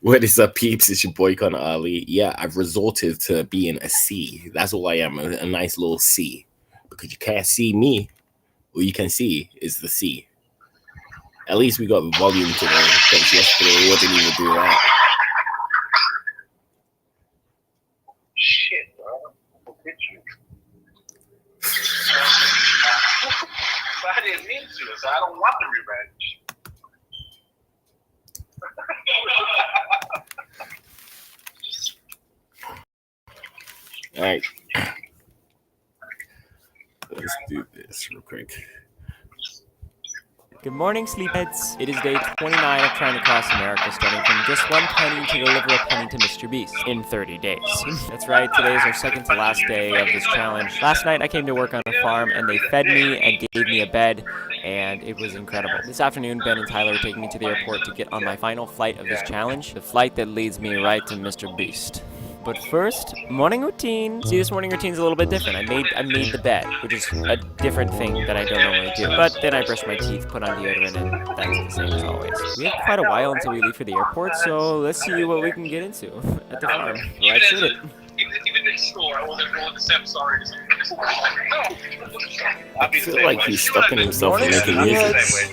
What is up, peeps? It's your boy Conarly. Yeah, I've resorted to being a C. That's all I am, a nice little C. Because you can't see me, all you can see is the C. At least we got volume today, because yesterday we didn't even do that. Shit, bro. Look at you. I didn't mean to, so I don't want the revenge. All right. Let's do this real quick. Good morning, sleepheads. It is day 29 of trying to cross America, starting from just one penny to deliver a penny to Mr. Beast in 30 days. That's right, today is our second to last day of this challenge. Last night I came to work on a farm and they fed me and gave me a bed, and it was incredible. This afternoon, Ben and Tyler are taking me to the airport to get on my final flight of this challenge, the flight that leads me right to Mr. Beast. But first, morning routine. See, this morning routine's a little bit different. I made the bed, which is a different thing that I don't normally do. But then I brush my teeth, put on deodorant, and that's the same as always. We have quite a while until we leave for the airport, so let's see what we can get into at the farm. Let's shoot it. Even in the store, I wasn't going to say I'm sorry to someone. I feel like he's stuck in himself and making music.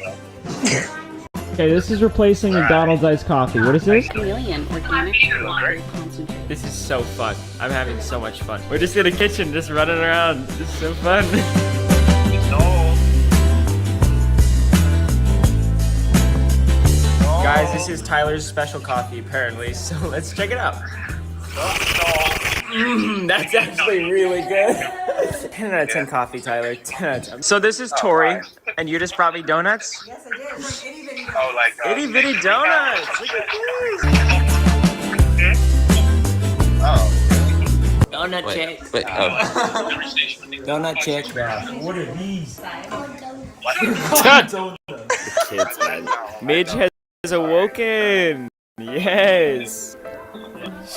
Okay, this is replacing McDonald's iced coffee. What is this? Chameleon organic water concentrate. This is so fun. I'm having so much fun. We're just in the kitchen, just running around. This is so fun. Guys, this is Tyler's special coffee, apparently, so let's check it out. That's actually really good. 10 out of 10 coffee, Tyler. 10 out of 10. So this is Tori, and you just brought me donuts? Yes, I did. Like itty bitty donuts. Oh, like Itty bitty donuts! Look at this! Oh. Donut check. Wait, Donut check. What are these? The kids, man. Midge has awoken! Yes!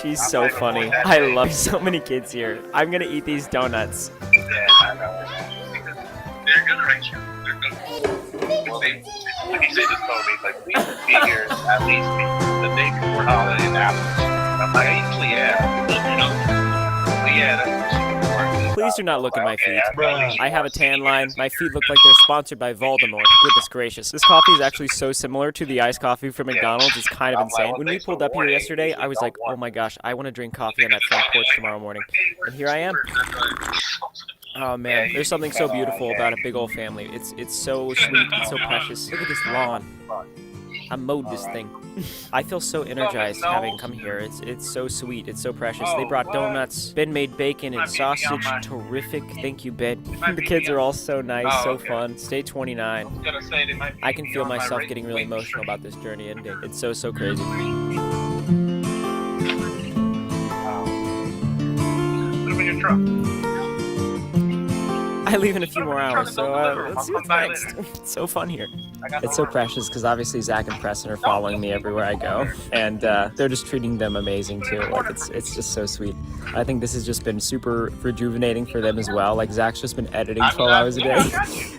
She's so funny. I love so many kids here. I'm gonna eat these donuts. Yeah, I know. They're good, right? They're good. Well, they just told me, like, we should be here at least the day before holiday and after. I'm like, I usually am. You know? But yeah, that's what Please do not look at my feet. I have a tan line. My feet look like they're sponsored by Voldemort. Goodness gracious. This coffee is actually so similar to the iced coffee from McDonald's. It's kind of insane. When we pulled up here yesterday, I was like, oh my gosh, I want to drink coffee on that front porch tomorrow morning. And here I am. Oh man, there's something so beautiful about a big old family. It's so sweet, it's so precious. Look at this lawn. I mowed this thing. I feel so energized having come here. It's so sweet. It's so precious. They brought donuts. Ben made bacon and sausage. Terrific. Thank you, Ben. The kids are all so nice, so fun. Stay 29. I can feel myself getting really emotional about this journey ending. It's so crazy. Put them in your truck. I leave in a few more hours, so let's see what's next. It's so fun here. It's so precious because obviously Zach and Preston are following me everywhere I go, and they're just treating them amazing too. Like it's just so sweet. I think this has just been super rejuvenating for them as well. Like Zach's just been editing 12 hours a day,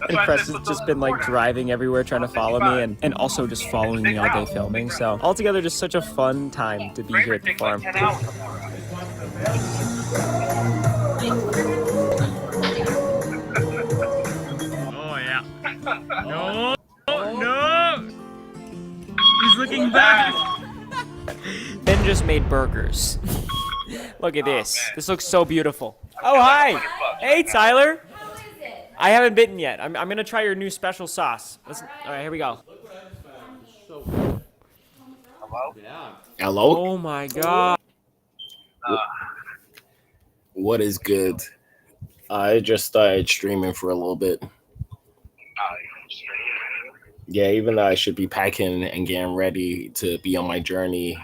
and Preston's just been like driving everywhere trying to follow me, and also just following me all day filming. So altogether, just such a fun time to be here at the farm. No! No! He's looking back! Ben just made burgers. Look at this. This looks so beautiful. Oh, hi! Hey, Tyler! I haven't bitten yet. I'm gonna try your new special sauce. Alright, here we go. Hello? Hello? Oh my god. What is good? I just started streaming for a little bit. Yeah, even though I should be packing and getting ready to be on my journey,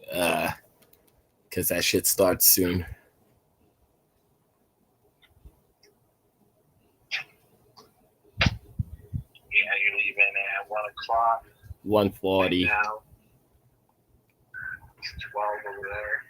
because that shit starts soon. Yeah, you're leaving at 1 o'clock. 1:40. Now, it's 12 over there.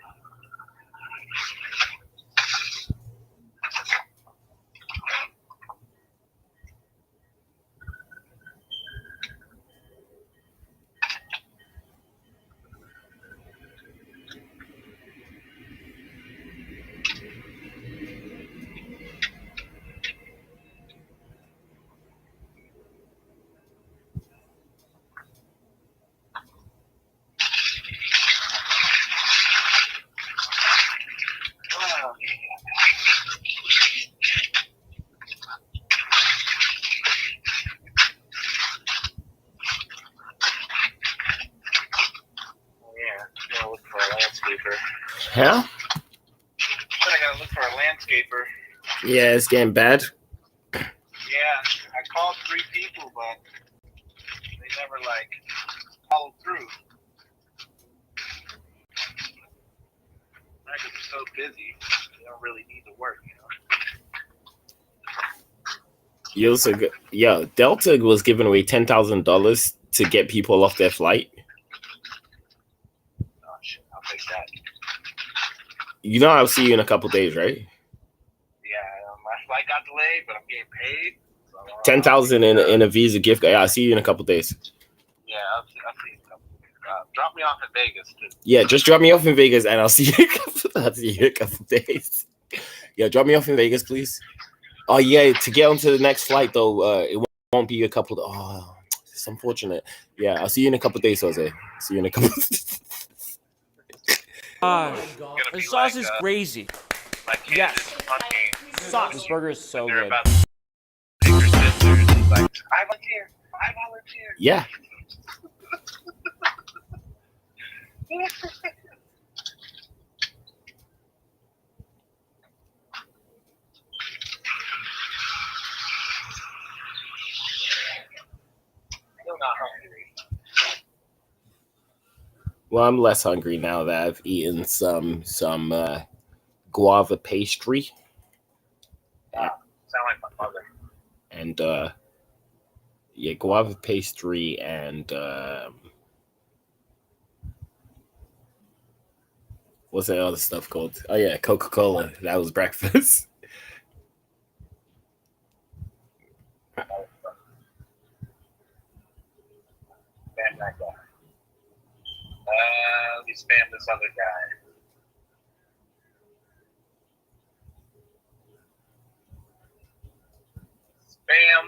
landscaper. Huh? I gotta look for a landscaper. Yeah, it's getting bad. Yeah, I called 3 people, but they never like followed through. Because they're so busy, they don't really need to work, you know. You also got, yo, Delta was giving away $10,000 to get people off their flight. Oh shit, I'll take that. You know, I'll see you in a couple days, right? Yeah, my flight got delayed, but I'm getting paid. So, 10,000 in a Visa gift. Yeah, I'll see you in a couple days. Yeah, I'll see you. Drop me off in Vegas too. Yeah, just drop me off in Vegas, and I'll see you. I'll see you in a couple days. Yeah, drop me off in Vegas, please. Oh yeah, to get onto the next flight though, it won't be a couple. Oh, it's unfortunate. Yeah, I'll see you in a couple days, Jose. See you in a couple. The sauce is crazy. Like Yes. fucking Sauce. This burger is so they're good. about to take your sisters. It's like, I volunteer. Yeah. Still not hungry. Well, I'm less hungry now that I've eaten some guava pastry. Sound like my mother. And yeah, guava pastry and what's that other stuff called? Oh yeah, Coca-Cola. That was breakfast. Spam that guy. Let me spam this other guy. Spam.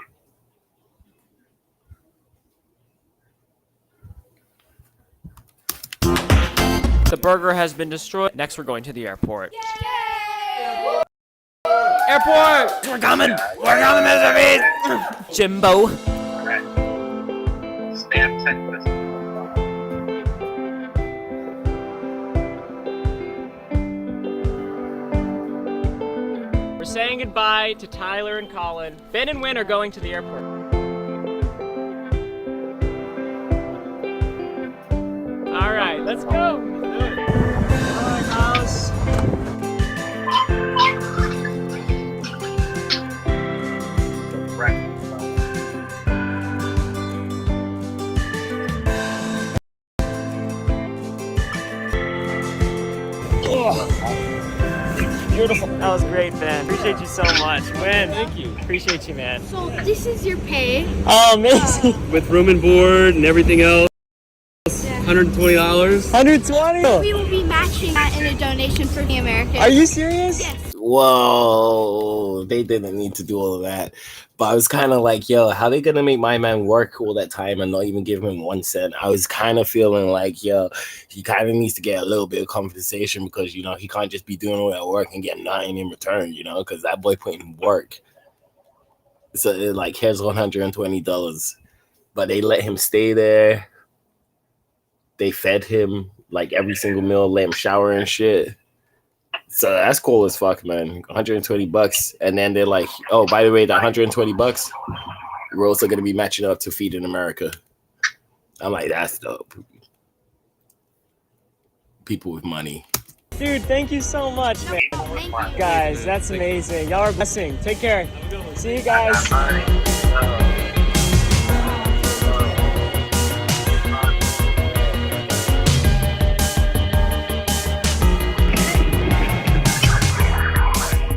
The burger has been destroyed. Next, we're going to the airport. Airport! We're coming! We're coming, Mr. Beast! Jimbo. Alright. Spam text message. We're saying goodbye to Tyler and Colin. Ben and Win are going to the airport. All right, let's go. Bye, house. Beautiful. That was great, Ben. Appreciate you so much. Win. Thank you. Appreciate you, man. So this is your pay. Oh, amazing. With room and board and everything else, Yeah. $120. 120. We will be matching that in a donation for the Americans. Are you serious? Yes. Whoa, they didn't need to do all of that. But I was kind of like, yo, how they gonna make my man work all that time and not even give him 1 cent? I was kind of feeling like, yo, he kind of needs to get a little bit of compensation because, you know, he can't just be doing all that work and get nothing in return, you know, because that boy put in work. So, like, here's $120. But they let him stay there. They fed him, like, every single meal, let him shower and shit. So that's cool as fuck, man. $120, and then they're like, "Oh, by the way, the $120, we're also gonna be matching up to Feed in America." I'm like, "That's dope." People with money. Dude, thank you so much, man. Thank you. Guys, that's amazing. Y'all are blessing. Take care. See you guys.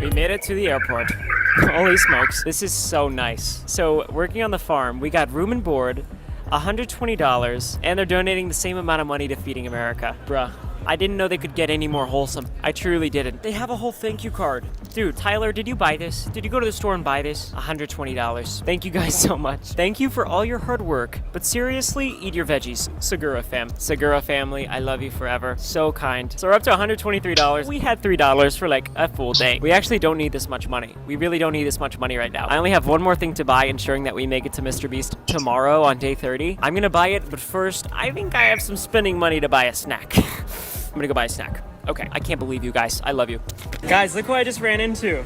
We made it to the airport. Holy smokes, this is so nice. So working on the farm, we got room and board, $120, and they're donating the same amount of money to Feeding America. Bruh, I didn't know they could get any more wholesome. I truly didn't. They have a whole thank you card. Dude, Tyler, did you buy this? Did you go to the store and buy this? $120. Thank you guys so much. Thank you for all your hard work. But seriously, eat your veggies. Segura fam. Segura family, I love you forever. So kind. So we're up to $123. We had $3 for like a full day. We actually don't need this much money. We really don't need this much money right now. I only have one more thing to buy, ensuring that we make it to Mr. Beast tomorrow on day 30. I'm gonna buy it, but first, I think I have some spending money to buy a snack. I'm gonna go buy a snack. Okay, I can't believe you guys. I love you. Guys, look who I just ran into.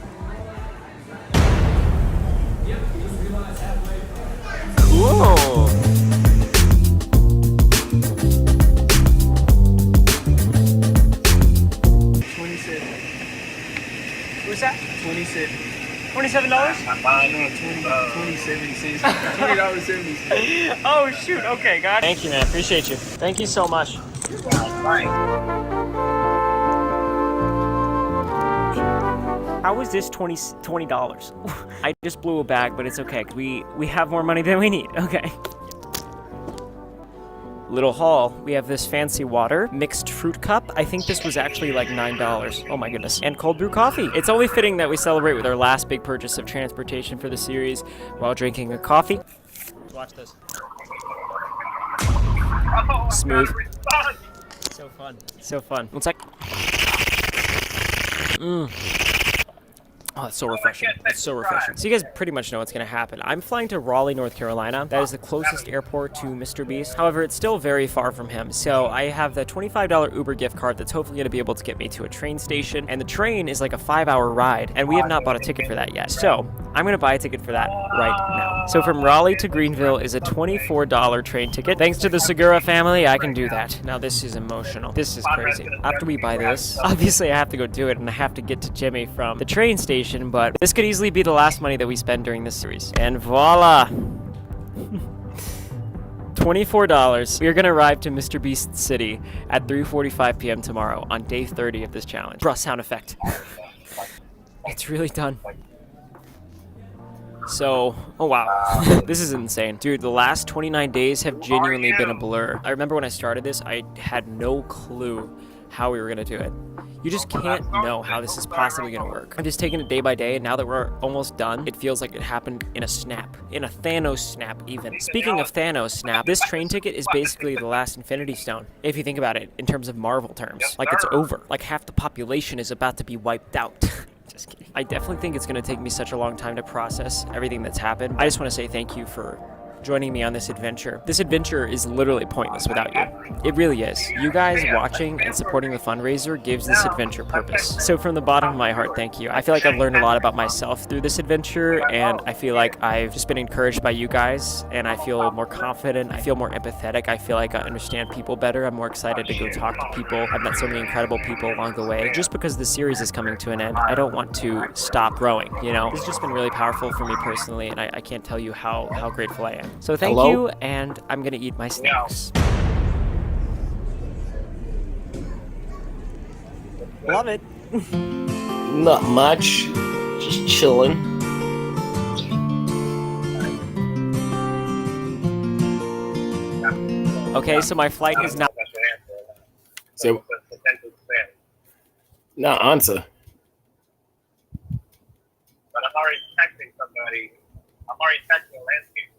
Cool. What's that? $27. $27? No, 27 cents. $20.70. Oh shoot, okay, guys. Thank you, man, appreciate you. Thank you so much. How is this $20? I just blew a bag, but it's okay, 'cause we have more money than we need, okay. Little haul, we have this fancy water, mixed fruit cup. I think this was actually like $9. Oh my goodness. And cold brew coffee. It's only fitting that we celebrate with our last big purchase of transportation for the series while drinking a coffee. Watch this. Smooth. So fun. So fun. One sec. Oh, it's so refreshing. It's so refreshing. So you guys pretty much know what's going to happen. I'm flying to Raleigh, North Carolina. That is the closest airport to Mr. Beast. However, it's still very far from him. So I have the $25 Uber gift card that's hopefully going to be able to get me to a train station. And the train is like a 5-hour ride. And we have not bought a ticket for that yet. So I'm going to buy a ticket for that right now. So from Raleigh to Greenville is a $24 train ticket. Thanks to the Segura family, I can do that. Now this is emotional. This is crazy. After we buy this, obviously I have to go do it and I have to get to Jimmy from the train station. But this could easily be the last money that we spend during this series. And voila! $24. We are going to arrive to Mr. Beast City at 3:45 p.m. tomorrow on day 30 of this challenge. Bruh sound effect. It's really done. So, oh wow, this is insane. Dude, the last 29 days have genuinely been a blur. I remember when I started this, I had no clue how we were going to do it. You just can't know how this is possibly going to work. I'm just taking it day by day, and now that we're almost done, it feels like it happened in a snap. In a Thanos snap, even. Speaking of Thanos snap, this train ticket is basically the last Infinity Stone, if you think about it in terms of Marvel terms. Like, it's over. Like, half the population is about to be wiped out. Just kidding. I definitely think it's going to take me such a long time to process everything that's happened. I just want to say thank you for joining me on this adventure. This adventure is literally pointless without you. It really is. You guys watching and supporting the fundraiser gives this adventure purpose. So from the bottom of my heart, thank you. I feel like I've learned a lot about myself through this adventure, and I feel like I've just been encouraged by you guys, and I feel more confident. I feel more empathetic. I feel like I understand people better. I'm more excited to go talk to people. I've met so many incredible people along the way. Just because the series is coming to an end, I don't want to stop growing, you know? It's just been really powerful for me personally, and I can't tell you how grateful I am. So thank you, and I'm gonna eat my snacks. Love it. Not much. Just chilling. Okay, so my flight is not. So, not answer. But I'm already texting somebody. I'm already texting a landscape.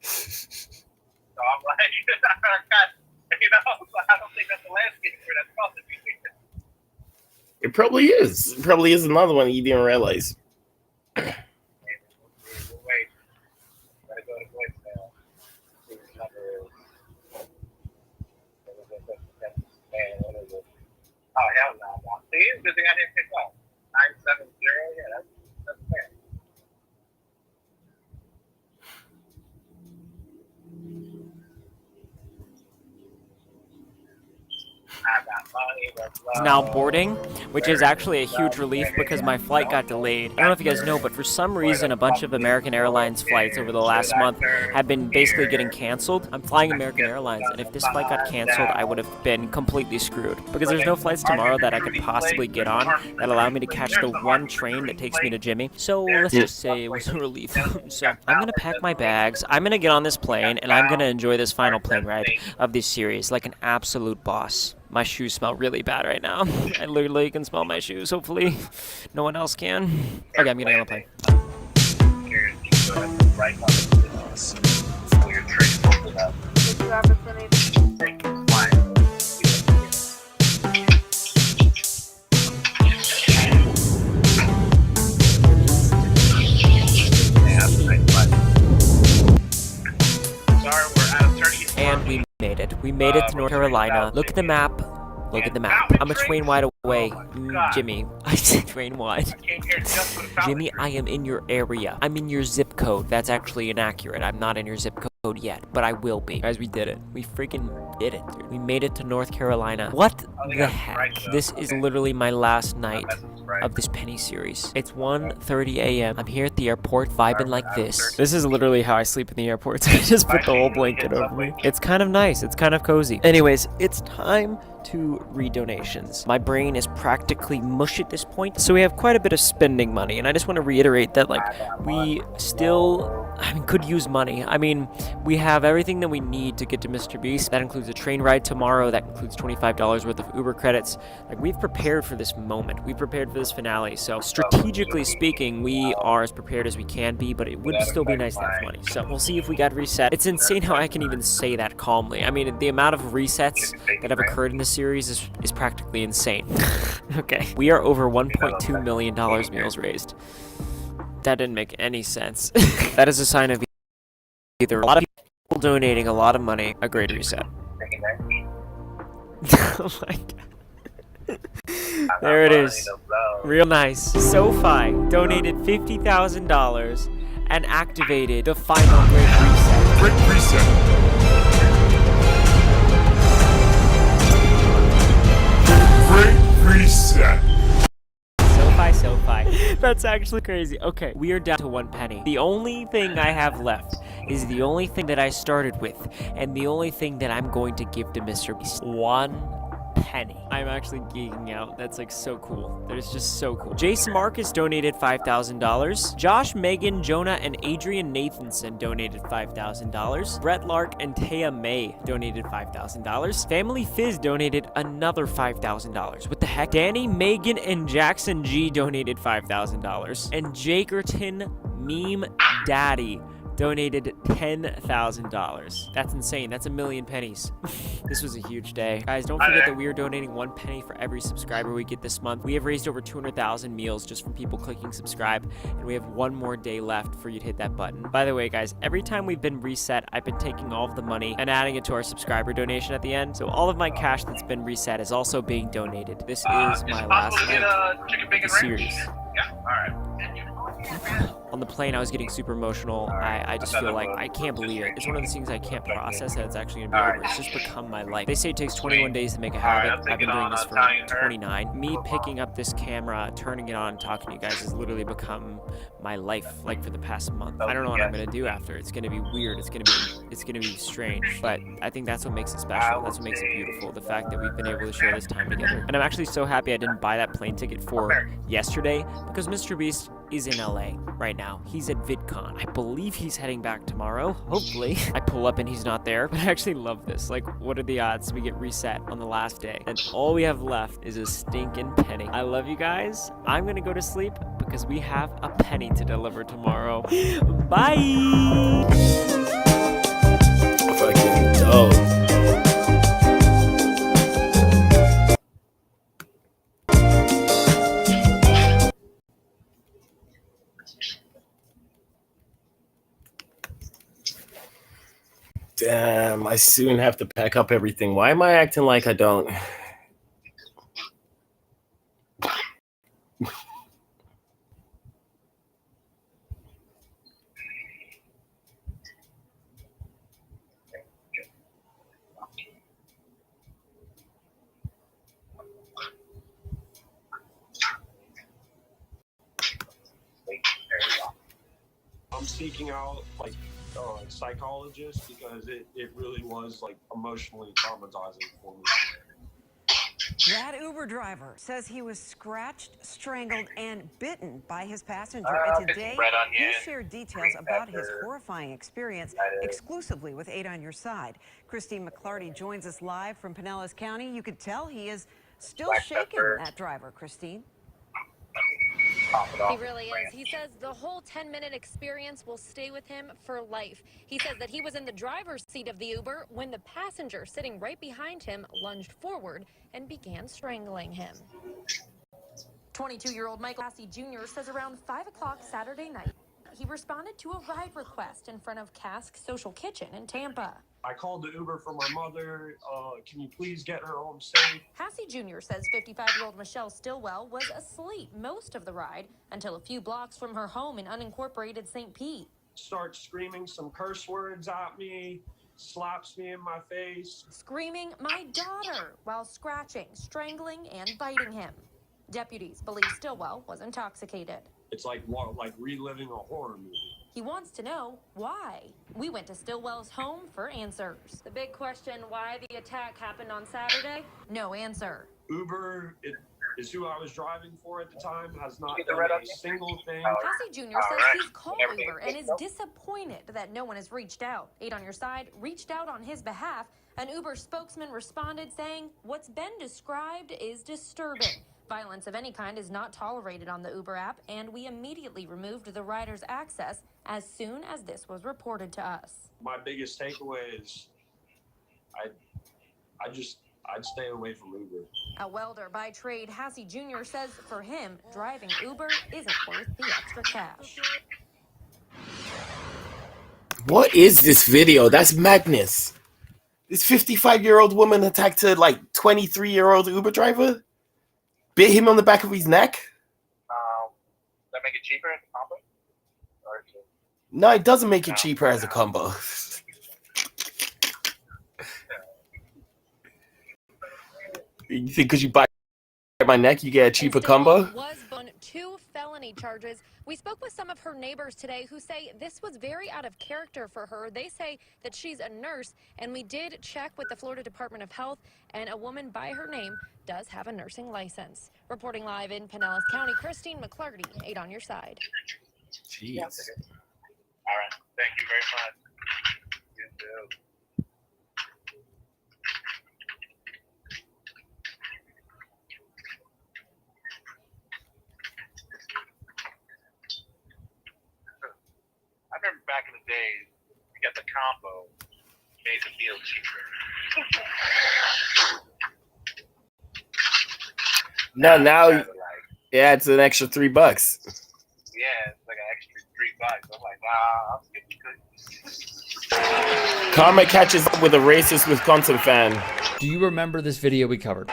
So I'm like, you know, I don't think that's a landscape that's supposed to be. It probably is. It probably is another one you didn't realize. Wait. Gotta go to voicemail. See what the number is. What is it? Oh, hell no. See, good thing I didn't pick up. 970. Yeah, that's fair. Is now boarding, which is actually a huge relief because my flight got delayed. I don't know if you guys know, but for some reason a bunch of American Airlines flights over the last month have been basically getting canceled. I'm flying American Airlines, and if this flight got canceled, I would have been completely screwed because there's no flights tomorrow that I could possibly get on that allow me to catch the one train that takes me to Jimmy. So let's just say it was a relief. So I'm gonna pack my bags, I'm gonna get on this plane, and I'm gonna enjoy this final plane ride of this series like an absolute boss. My shoes smell really bad right now. I literally can smell my shoes. Hopefully, no one else can. Okay, I'm getting on the plane. And we made it. We made it to North Carolina. Look at the map. Look at the map. I'm a train wide away. Jimmy. I said train wide. Came here just for the fountain. Jimmy, I am in your area. I'm in your zip code. That's actually inaccurate. I'm not in your zip code yet, but I will be. Guys, we did it. We freaking did it, dude. We made it to North Carolina. What the heck? This is literally my last night of this penny series. It's 1:30 a.m. I'm here at the airport vibing like this. This is literally how I sleep in the airports. I just put the whole blanket over me. It's kind of nice. It's kind of cozy. Anyways, it's time to read donations. My brain is practically mush at this point, so we have quite a bit of spending money, and I just want to reiterate that, like, we still, could use money. I mean, we have everything that we need to get to Mr. Beast. That includes a train ride tomorrow. That includes $25 worth of Uber credits. Like, we've prepared for this moment. We've prepared for this finale. So strategically speaking, we are as prepared as we can be, but it would still be nice to have money. So we'll see if we got reset. It's insane how I can even say that calmly. I mean, the amount of resets that have occurred in this series is practically insane. Okay, we are over $1.2 million meals raised. That didn't make any sense. That is a sign of either a lot of people donating a lot of money, a great reset. Oh my god. There it is. Real nice. SoFi donated $50,000 and activated the final great reset. Great reset. Great reset. SoFi. That's actually crazy. Okay, we are down to 1 penny. The only thing I have left is the only thing that I started with, and the only thing that I'm going to give to Mr. Beast. 1 penny. I'm actually geeking out. That's like so cool. That is just so cool. Jason Marcus donated $5,000. Josh, Megan, Jonah, and Adrian Nathanson donated $5,000. Brett Lark and Taya May donated $5,000. Family Fizz donated another $5,000. What the heck? Danny, Megan, and Jackson G donated $5,000. And Jakerton Meme Daddy donated $10,000. That's insane. That's 1,000,000 pennies. This was a huge day. Guys, don't forget that we are donating 1 penny for every subscriber we get this month. We have raised over 200,000 meals just from people clicking subscribe, and we have 1 more day left for you to hit that button. By the way, guys, every time we've been reset, I've been taking all of the money and adding it to our subscriber donation at the end. So all of my cash that's been reset is also being donated. This is my last night of the series. Yeah, alright. On the plane, I was getting super emotional. I just feel like I can't believe it. It's one of those things I can't process that it's actually gonna be over. It's just become my life. They say it takes 21 days to make a habit. I've been doing this for 29. Me picking up this camera, turning it on, talking to you guys has literally become my life, like, for the past month. I don't know what I'm gonna do after. It's gonna be weird. It's gonna be strange. But I think that's what makes it special. That's what makes it beautiful. The fact that we've been able to share this time together. And I'm actually so happy I didn't buy that plane ticket for yesterday, because Mr. Beast is in LA right now. He's at VidCon. I believe he's heading back tomorrow. Hopefully. I pull up and he's not there. But I actually love this. Like, what are the odds we get reset on the last day? And all we have left is a stinking penny. I love you guys. I'm gonna go to sleep because we have a penny to deliver tomorrow. Bye! Fucking dope. Damn, I soon have to pack up everything. Why am I acting like I don't? I'm seeking out like psychologists because it really was like emotionally traumatizing for me. That Uber driver says he was scratched, strangled, and bitten by his passenger. And today, he shared details about his horrifying experience exclusively with 8 on Your Side. Christine McClarty joins us live from Pinellas County. You could tell he is still shaking, that driver, Christine. He really is. He says the whole 10-minute experience will stay with him for life. He says that he was in the driver's seat of the Uber when the passenger sitting right behind him lunged forward and began strangling him. 22-year-old Michael Lassie Jr. says around 5 o'clock Saturday night, he responded to a ride request in front of Cask Social Kitchen in Tampa. I called the Uber for my mother. Can you please get her home safe? Hassey Jr. says 55-year-old Michelle Stillwell was asleep most of the ride until a few blocks from her home in unincorporated St. Pete. Starts screaming some curse words at me, slaps me in my face. Screaming, "My daughter," while scratching, strangling, and biting him. Deputies believe Stillwell was intoxicated. It's like reliving a horror movie. He wants to know why. We went to Stillwell's home for answers. The big question, why the attack happened on Saturday? No answer. Uber is who I was driving for at the time, has not done a single thing. Hassey Jr. says he's called Uber and is disappointed that no one has reached out. 8 on Your Side reached out on his behalf. An Uber spokesman responded saying, "What's been described is disturbing. Violence of any kind is not tolerated on the Uber app, and we immediately removed the rider's access as soon as this was reported to us." My biggest takeaway is I'd stay away from Uber. A welder by trade, Hassey Jr. says for him, driving Uber isn't worth the extra cash. What is this video? That's madness. This 55-year-old woman attacked a 23-year-old Uber driver? Bit him on the back of his neck? Does that make it cheaper in the combo? No, it doesn't make it cheaper as a combo. You think because you bite my neck, you get a cheaper combo? Was on 2 felony charges. We spoke with some of her neighbors today who say this was very out of character for her. They say that she's a nurse, and we did check with the Florida Department of Health, and a woman by her name does have a nursing license. Reporting live in Pinellas County, Christine McClarty, 8 on Your Side. Jeez. All right. Thank you very much. You too. I remember back in the day, we got the combo, made the meal cheaper. Now, yeah, it's an extra $3. Yeah, it's like an extra $3. I'm like, nah, I'll skip the cookies. Karma catches up with a racist Wisconsin fan. Do you remember this video we covered?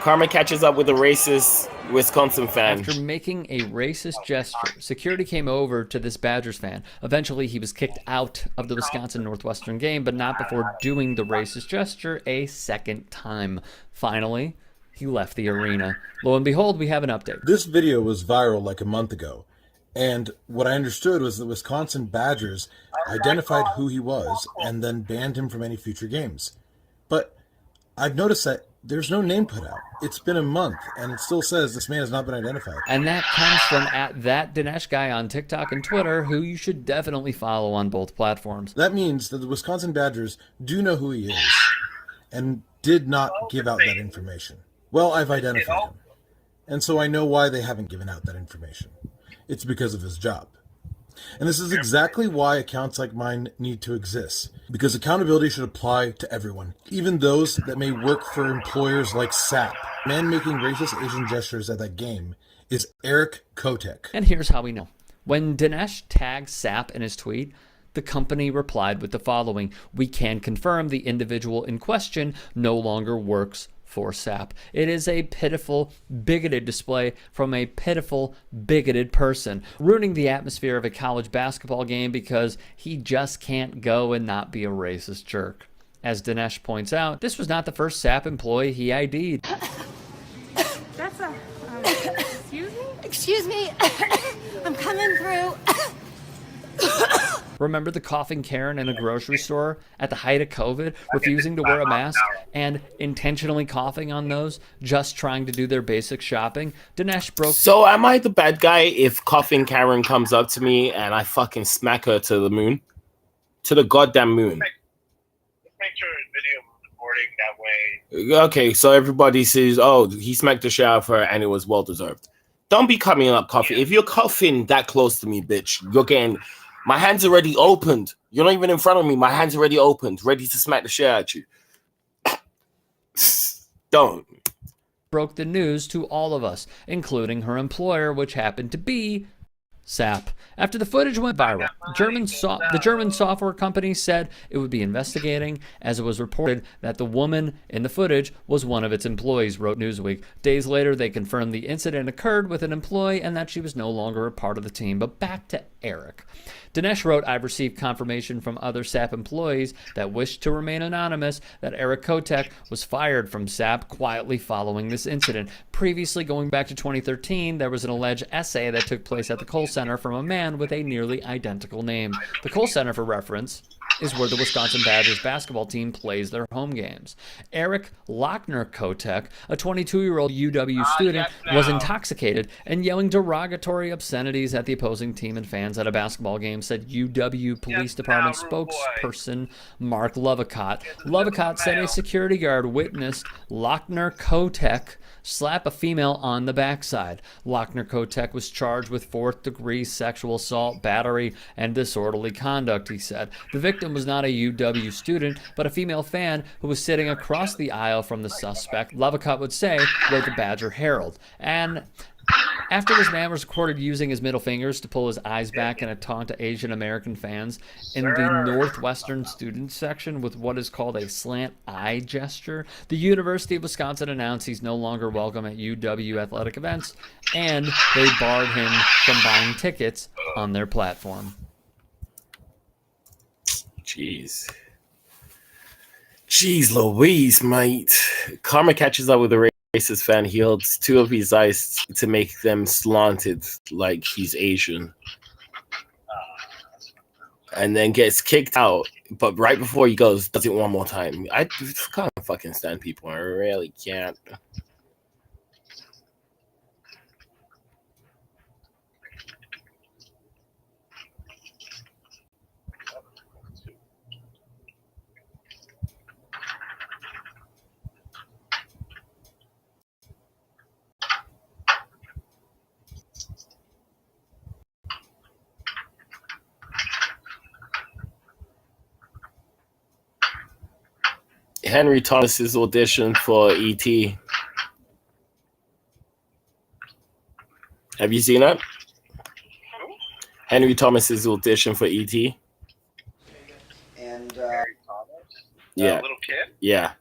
Karma catches up with a racist Wisconsin fan. After making a racist gesture, security came over to this Badgers fan. Eventually, he was kicked out of the Wisconsin-Northwestern game, but not before doing the racist gesture a second time. Finally, he left the arena. Lo and behold, we have an update. This video was viral like a month ago, and what I understood was the Wisconsin Badgers identified who he was and then banned him from any future games. But I've noticed that there's no name put out. It's been a month, and it still says this man has not been identified. And that comes from @ThatDinesh guy on TikTok and Twitter, who you should definitely follow on both platforms. That means that the Wisconsin Badgers do know who he is, and did not give out that information. Well, I've identified him, and so I know why they haven't given out that information. It's because of his job. And this is exactly why accounts like mine need to exist. Because accountability should apply to everyone, even those that may work for employers like SAP. Man making racist Asian gestures at that game is Eric Kotek. And here's how we know. When Dinesh tagged SAP in his tweet, the company replied with the following: "We can confirm the individual in question no longer works for SAP." It is a pitiful, bigoted display from a pitiful, bigoted person, ruining the atmosphere of a college basketball game because he just can't go and not be a racist jerk. As Dinesh points out, this was not the first SAP employee he ID'd. That's a... excuse me? Excuse me. I'm coming through. Remember the coughing Karen in a grocery store at the height of COVID, refusing to wear a mask and intentionally coughing on those, just trying to do their basic shopping? Dinesh broke... So am I the bad guy if coughing Karen comes up to me and I fucking smack her to the moon? To the goddamn moon. Let's make sure video recording that way. Okay, so everybody says, oh, he smacked the shit out of her and it was well deserved. Don't be coming up coughing. If you're coughing that close to me, bitch, you're getting... My hand's already opened. You're not even in front of me. My hand's already opened, ready to smack the shit at you. Don't. Broke the news to all of us, including her employer, which happened to be SAP. After the footage went viral, the German software company said it would be investigating, as it was reported that the woman in the footage was one of its employees, wrote Newsweek. Days later, they confirmed the incident occurred with an employee and that she was no longer a part of the team. But back to Eric. Dinesh wrote, I've received confirmation from other SAP employees that wish to remain anonymous that Eric Kotek was fired from SAP quietly following this incident. Previously, going back to 2013, there was an alleged essay that took place at the Kohl Center from a man with a nearly identical name. The Kohl Center, for reference, is where the Wisconsin Badgers basketball team plays their home games. Eric Lochner Kotek, a 22-year-old UW student, was intoxicated and yelling derogatory obscenities at the opposing team and fans at a basketball game, said UW Police Department spokesperson Mark Lovicott. Lovicott said a security guard witnessed Lochner Kotek slap a female on the backside. Lochner Kotek was charged with fourth-degree sexual assault, battery, and disorderly conduct, he said. The victim was not a UW student, but a female fan who was sitting across the aisle from the suspect, Lovicott would say, wrote the Badger Herald. And after this man was recorded using his middle fingers to pull his eyes back in a taunt to Asian American fans in the Northwestern student section with what is called a slant eye gesture, the University of Wisconsin announced he's no longer welcome at UW athletic events, and they barred him from buying tickets on their platform. Jeez Louise, mate. Karma catches up with a racist fan. He holds two of his eyes to make them slanted like he's Asian. And then gets kicked out. But right before he goes, does it one more time. I can't fucking stand people. I really can't. Henry Thomas's audition for E.T. Have you seen that? Henry Thomas's audition for E.T. And yeah, little kid. Yeah,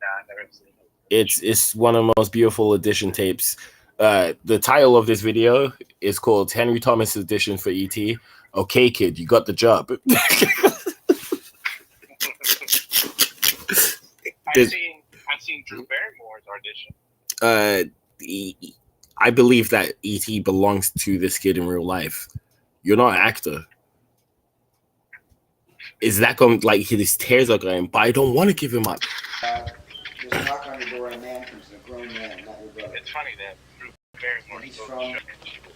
Nah, I've never seen it. it's one of the most beautiful audition tapes. The title of this video is called Henry Thomas's audition for E.T. Okay, kid, you got the job. I've seen Drew Barrymore's audition. I believe that E.T. belongs to this kid in real life. You're not an actor. Is that going, like, his tears are going, but I don't want to give him up. There's a knock on your door and a man comes in, a grown man, not your brother. It's funny that Drew Barrymore He's from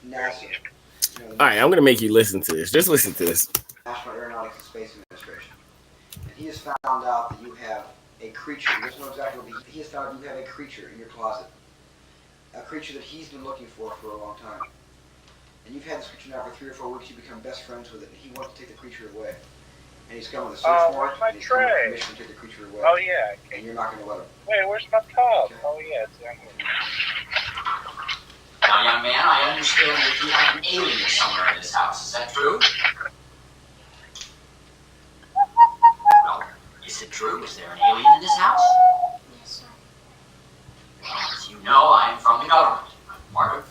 NASA. You know, All right, I'm going to make you listen to this. Just listen to this. National Aeronautics and Space Administration. And he has found out that you have a creature. He doesn't know exactly what he has found out you have a creature in your closet. A creature that he's been looking for a long time. And you've had this creature now for 3 or 4 weeks. You become best friends with it, and he wants to take the creature away. And he's come with a search warrant. Where's my He's come with tray? permission to take the creature away. Oh yeah. And you're not going to let him. Wait, where's my tub? Okay. Oh yeah, it's down here. Now, young man, I understand that you have an alien somewhere in this house. Is that true? Well, is it true? Is there an alien in this house? Yes, sir. Well, as you know, I am from the government. I'm part of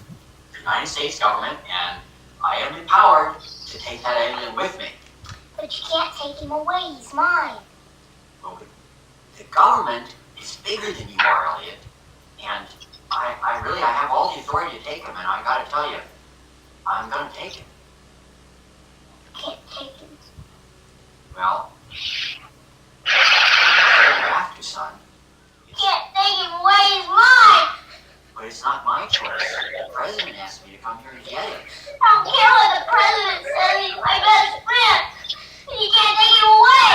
the United States government, and I am empowered to take that alien with me. But you can't take him away. He's mine. Well, the government is bigger than you are, Elliot, and I have all the authority to take him, and I gotta tell you, I'm gonna take him. Can't take him. Well, you have to, son. Can't take him away. He's mine. But it's not my choice. The president asked me to come here to get him. I don't care what the president says. He's my best friend. And you can't take him away.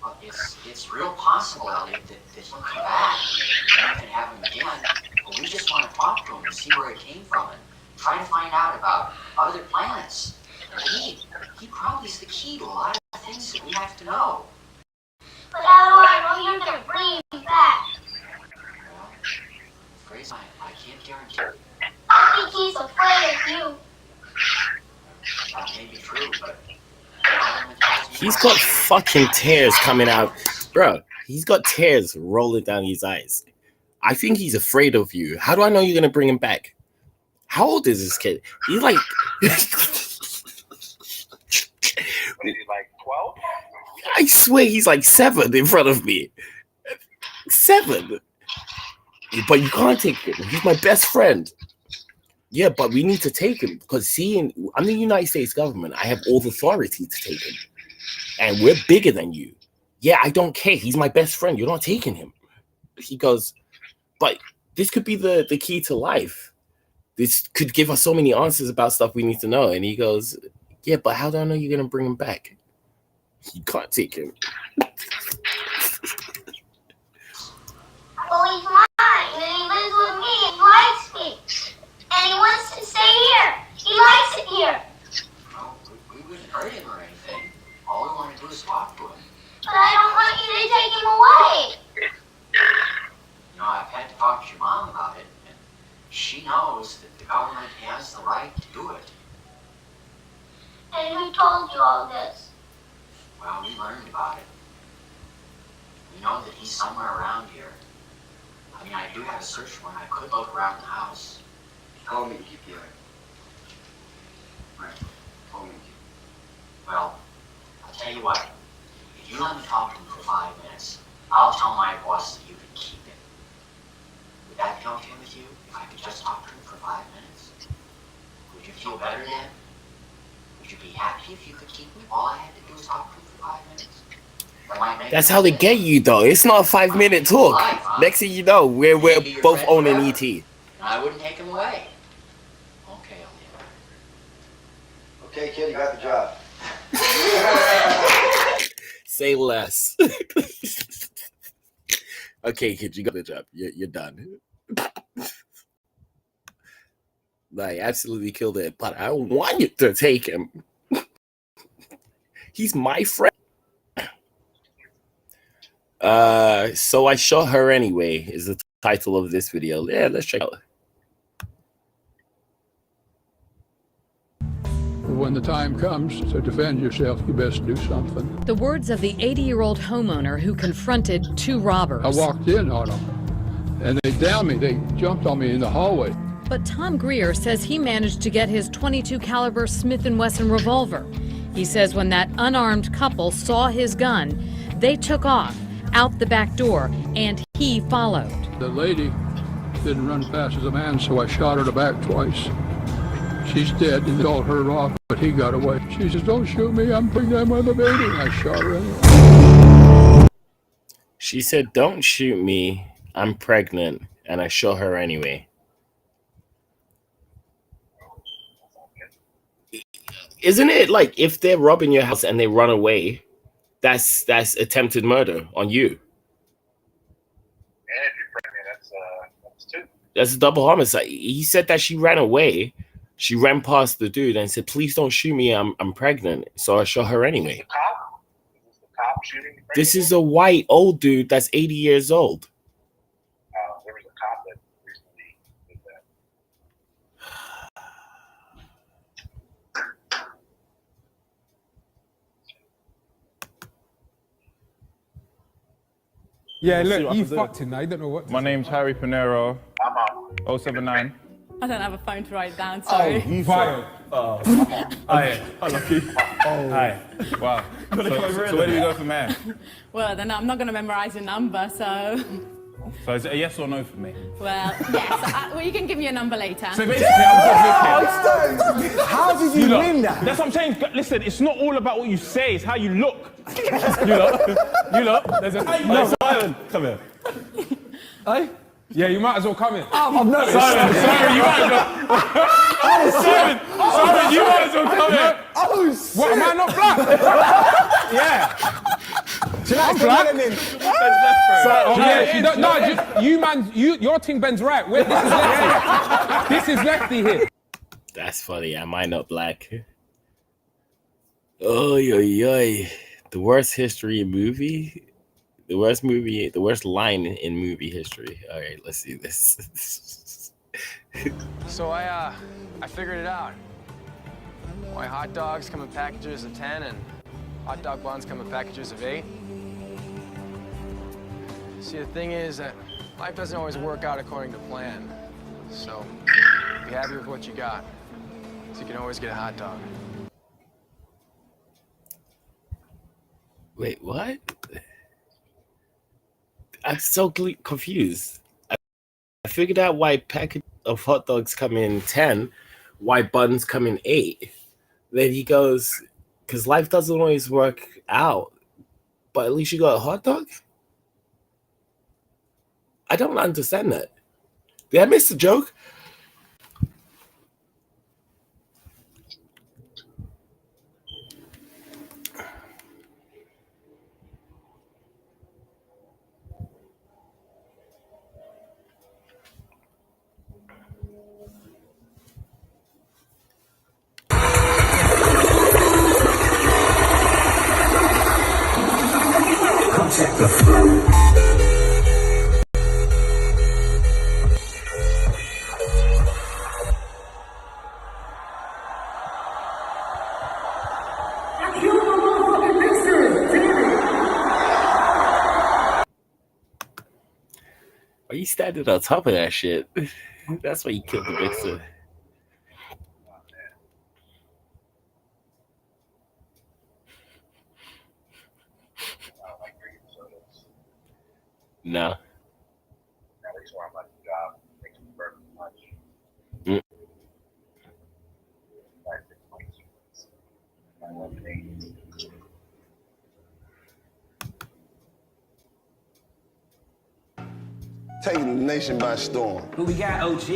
Well, it's real possible, Elliot, that he'll come back. And you can have him again. But we just want to talk to him and see where it came from and try to find out about other planets. And he probably is the key to a lot of things that we have to know. But how do I know you're going to bring him back? Well, Grace, I can't guarantee. I think he's afraid of you. That may be true, but He's got fucking tears coming out. Bro, he's got tears rolling down his eyes. I think he's afraid of you. How do I know you're going to bring him back? How old is this kid? He's like... Is he like 12? I swear he's like 7 in front of me. 7. But you can't take him. He's my best friend. Yeah, but we need to take him because I'm the United States government. I have all the authority to take him. And we're bigger than you. Yeah, I don't care. He's my best friend. You're not taking him. He goes, but this could be the key to life. This could give us so many answers about stuff we need to know. And he goes, yeah, but how do I know you're going to bring him back? You can't take him. Well, he's mine, and he lives with me, and he likes me. And he wants to stay here. He likes it here. No, we wouldn't hurt him or anything. All we want to do is talk to him. But I don't want you to take him away. You know, I've had to talk to your mom about it, and she knows that the government has the right to do it. And who told you all this? Well, we learned about it. We know that he's somewhere around here. I mean, I do have a search warrant. I could look around the house. Call me, keep Right. Call me. Well, I'll tell you what. If you let me talk to him for 5 minutes, I'll tell my boss that you can keep him. Would that be okay with you? If I could just talk to him for 5 minutes? Would you feel better then? Would you be happy if you could keep him? All I had to do was talk to him for 5 minutes. That's how they get you, though. It's not a 5-minute talk. Next thing you know, we're both owning ET. I wouldn't take him away. Okay, Okay, kid, you got the job. Say less. Okay, kid, you got the job. You're done. Like, absolutely killed it, but I don't want you to take him. He's my friend. So I shot her anyway is the title of this video. Yeah, let's check it out. When the time comes to defend yourself, you best do something. The words of the 80-year-old homeowner who confronted 2 robbers. I walked in on them, and they downed me. They jumped on me in the hallway. But Tom Greer says he managed to get his .22 caliber Smith & Wesson revolver. He says when that unarmed couple saw his gun, they took off out the back door, and he followed. The lady didn't run fast as a man, so I shot her in the back twice. She's dead, and all her off, but he got away. She says, don't shoot me, I'm pregnant with a baby. And I shot her anyway. She said, don't shoot me, I'm pregnant, and I shot her anyway. Isn't it like if they're robbing your house and they run away, that's attempted murder on you? Yeah, if you're pregnant, that's 2. That's a double homicide. He said that she ran away. She ran past the dude and said, please don't shoot me, I'm pregnant. So I shot her anyway. Cop? Is this the cop shooting the This is a white old dude that's 80 years old. There was a cop that recently did that. Yeah, look, you fucked him now. You don't know what. My name's Harry Pinero. I'm on. 079. I don't have a phone to write down, sorry. Oh, fired. Hi. Unlucky. Oh. Hi. Wow. So where do we go from there? Well, then I'm not going to memorise your number, so... So is it a yes or no for me? Well, yes. Well, you can give me a number later. So basically, I'm good looking. How did you win that? That's what I'm saying. Listen, it's not all about what you say, it's how you look. You look. There's a... No, Simon, come here. Hey? Yeah, you might as well come in. I've noticed. Simon, you might as well. Simon, you might as well come in. Oh, shit. What, am I not black? Yeah. I'm black. Your team bends right. Wait, this is lefty. This is lefty here. That's funny. Am I not black? The worst history in movie. The worst line in movie history. All right, let's see this. So I figured it out. Why hot dogs come in packages of 10 and hot dog buns come in packages of 8? See, the thing is that life doesn't always work out according to plan. So, be happy with what you got. So you can always get a hot dog. Wait, what? I'm so confused. I figured out why package of hot dogs come in 10, why buns come in 8. Then he goes, because life doesn't always work out, but at least you got a hot dog? I don't understand that. Did I miss the joke? Contact the flow. Are you standing on top of that shit? That's why you killed the mixer. No. Mm. Taking the nation by storm. Who we got, OG?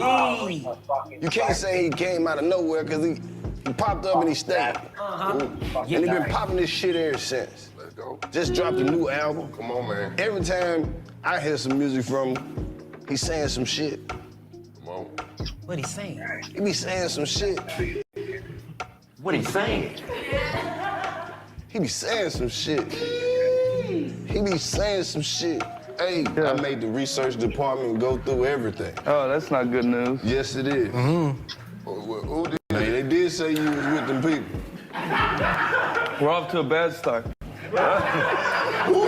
You can't say he came out of nowhere because he popped up and he stayed. And he been popping this shit ever since. Let's go. Just dropped a new album. Come on, man. Every time I hear some music from him, he's saying some shit. Come on. What he saying? He be saying some shit. What he saying? He be saying some shit. He be saying some shit. Hey, I made the research department go through everything. Oh, that's not good news. Yes, it is. Who did they did say you was with them people. We're off to a bad start. Who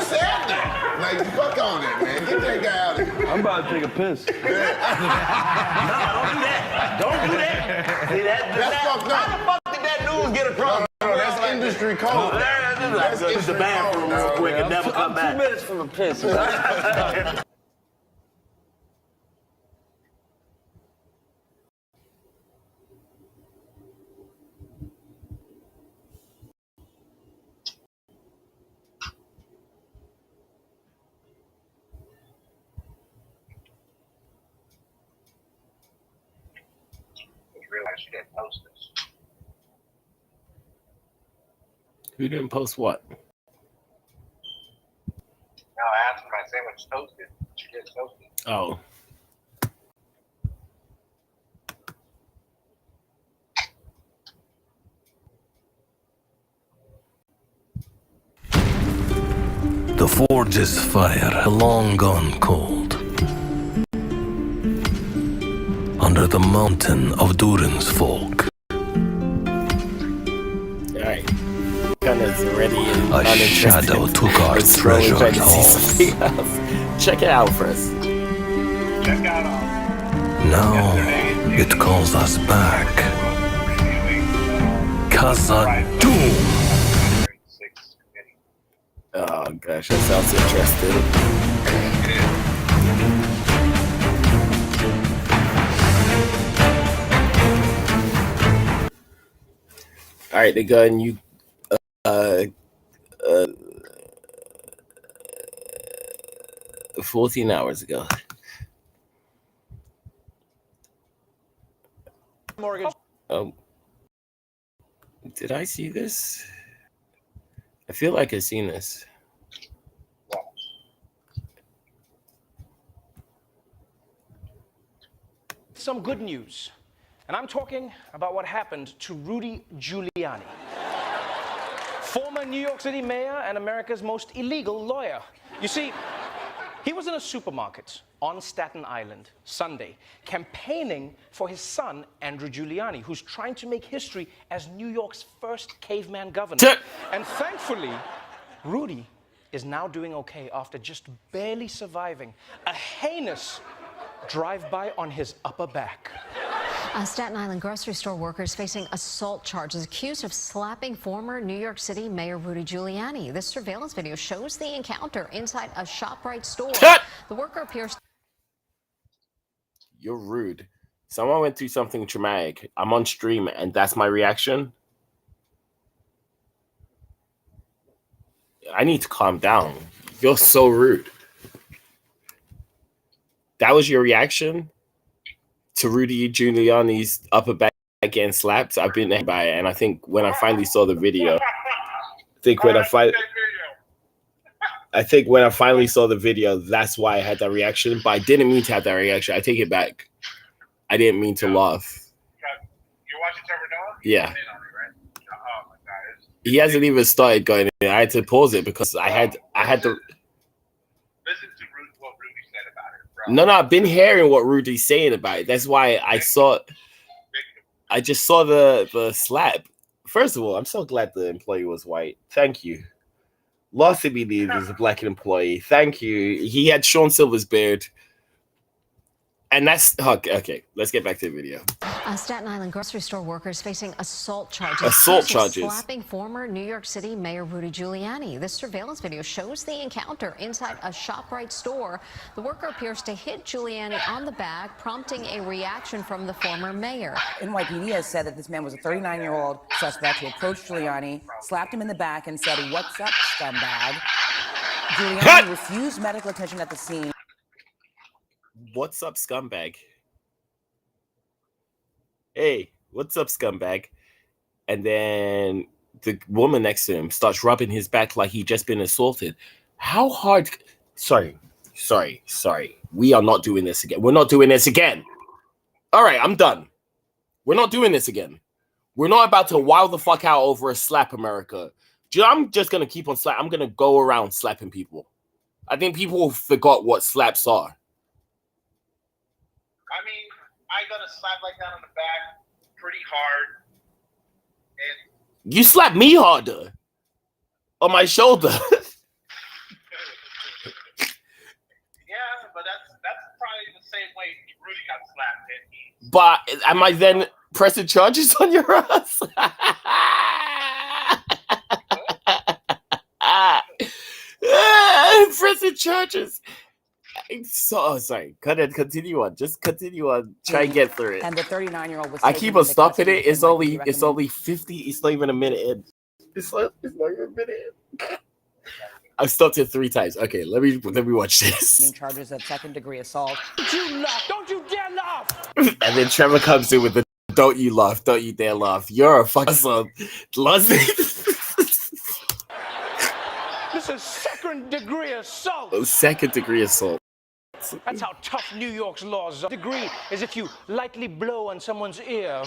said that? Like, fuck on it, man. Get that guy out of here. I'm about to take a piss. No, don't do that. Don't do that. See, That's fucked up. How the fuck did that news get across? No, that's industry code. That's use the bathroom real quick and never come back. 2 minutes from a piss. Realize you didn't post this. Who didn't post what? No, I asked for my sandwich toasted. She did toasted. Oh. The forge's fire long gone cold. Under the mountain of Durin's folk. Alright. Gunner's ready and A shadow took our treasure home. Check it out first. Check out all. Now it calls us back. Khazad-dûm. Oh gosh, that sounds interesting. All right, they gun you 14 hours ago. Mortgage. Did I see this? I feel like I've seen this. Some good news. And I'm talking about what happened to Rudy Giuliani, former New York City mayor and America's most illegal lawyer. You see, He was in a supermarket on Staten Island Sunday, campaigning for his son, Andrew Giuliani, who's trying to make history as New York's first caveman governor. And thankfully, Rudy is now doing okay after just barely surviving a heinous drive-by on his upper back. Staten Island grocery store workers facing assault charges, accused of slapping former New York City Mayor Rudy Giuliani. This surveillance video shows the encounter inside a ShopRite store. The worker appears... You're rude. Someone went through something traumatic. I'm on stream, and that's my reaction. I need to calm down. You're so rude. That was your reaction to Rudy Giuliani's upper back getting slapped? I've been there by it, and I think when I finally saw the video, when I finally saw the video, that's why I had that reaction. But I didn't mean to have that reaction. I take it back. I didn't mean to laugh. You're watching Trevor Noah? Yeah. Oh my God. He hasn't even started going in. I had to pause it because I had to. Listen to what Rudy said about it, bro. No, I've been hearing what Rudy's saying about it. That's why I just saw the slap. First of all, I'm so glad the employee was white. Thank you. Last thing we needed was a black employee. Thank you. He had Sean Silver's beard. And that's okay. Let's get back to the video. Staten Island grocery store workers facing assault charges. Assault charges. Slapping former New York City Mayor Rudy Giuliani. This surveillance video shows the encounter inside a ShopRite store. The worker appears to hit Giuliani on the back, prompting a reaction from the former mayor. NYPD has said that this man was a 39-year-old suspect who approached Giuliani, slapped him in the back, and said, "What's up, scumbag?" Giuliani refused medical attention at the scene. What's up, scumbag? Hey, what's up, scumbag? And then the woman next to him starts rubbing his back like he just been assaulted. How hard? Sorry. We are not doing this again. We're not doing this again. All right, I'm done. We're not doing this again. We're not about to wild the fuck out over a slap, America. I'm just going to keep on slapping. I'm going to go around slapping people. I think people forgot what slaps are. I mean, I got a slap like that on the back pretty hard. And You slapped me harder on my shoulder. yeah, but that's probably the same way Rudy got slapped. But am I then pressing charges on your ass? Pressing charges. So sorry. Continue on. Just continue on. Try and get through it. And the 39-year-old was. I keep on stopping it. It's only 50. It's not even a minute in. It's not even a minute in. I've stopped it 3 times. Okay, let me watch this. Charges of second-degree assault. Don't you laugh! Don't you dare laugh! And then Trevor comes in with the "Don't you laugh! Don't you dare laugh! You're a fucking son." This is second-degree assault. Second-degree assault. That's how tough New York's laws are. Degree is if you lightly blow on someone's ear.